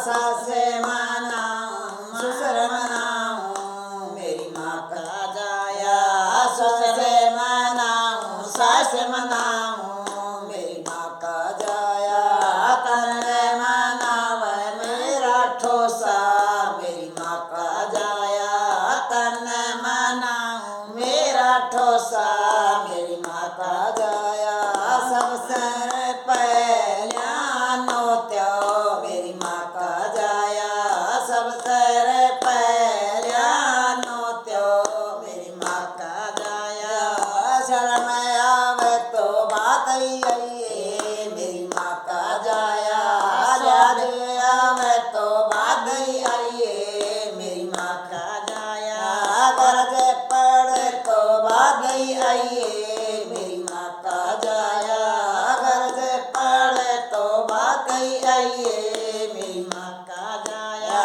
सास मनाऊं ससुर मनाऊं मेरी माँ का जाया ससुर मनाऊं सास मनाऊं मेरी माँ का जाया तन मनावे मेरा ठोसा मेरी माँ का जाया तन मनाऊं मेरा ठोसा मेरी माँ का जाया सबसे पहला नोत्यो मेरी माँ का जाया सबसे पहला नोत्यो मेरी माँ का जाया शर्म आवे तो बात ही आइए मेरी माँ का जाया याद आवे तो बात ही आइए मेरी माँ का जाया गरज पड़े तो बात ही आइए मेरी माँ का जाया गरज पड़े तो बात ही आइए मेरी माँ का जाया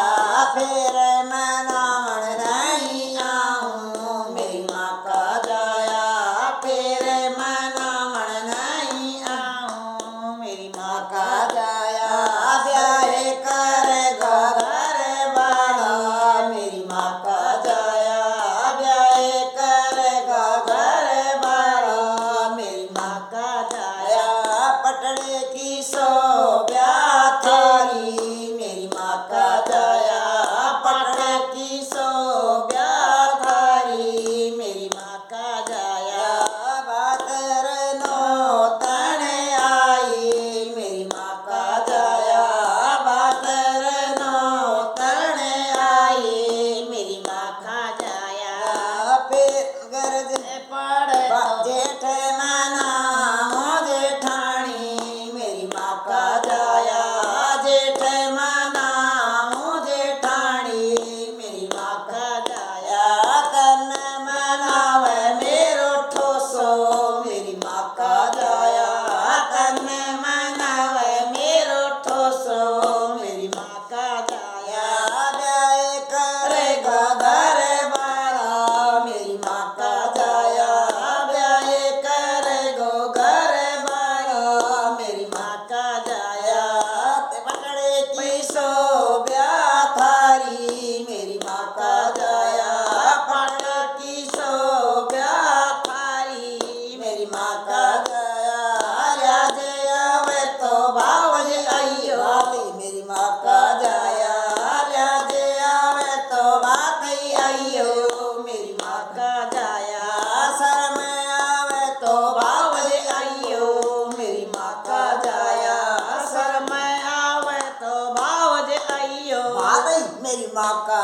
फिर मैं नावण नहीं आऊं मेरी माँ का जाया फिर मैं नावण नहीं आऊं मेरी माँ का जाया ब्याह करेगा घर वाला मेरी माँ का जाया ब्याह करेगा घर वाला मेरी माँ का जाया पटड़े की शोभा थारी मेरी माँ का जाया पटड़े की शोभा थारी मेरी माँ का जाया बादर नो तने आई मेरी माँ का जाया बादर नो तने आई मेरी माँ का जाया फिर गरज पड़े जेठ मनाओ जेठानी मेरी माँ का जाया जेठ मनाओ जेठानी मेरी माँ का जाया तन मनावे मेरो ठोसो मेरी माँ का जाया तन मनावे मेरो ठोसो मेरी माँ का जाया ब्याह करेगा घर वाला मेरी माँ का जाया ब्याह करेगो घर वाला मेरी माँ का जाया पकड़े की शोभा थारी मेरी माँ का जाया पकड़ की शोभा थारी मेरी माँ का जाया याद आवे तो भावज आइयो मेरी माँ का जाया याद आवे तो बात ही आइयो मेरी माँ का जाया शर्म आवे तो भावज आइयो मेरी माँ का जाया शर्म आवे तो भावज आइयो मेरी माँ का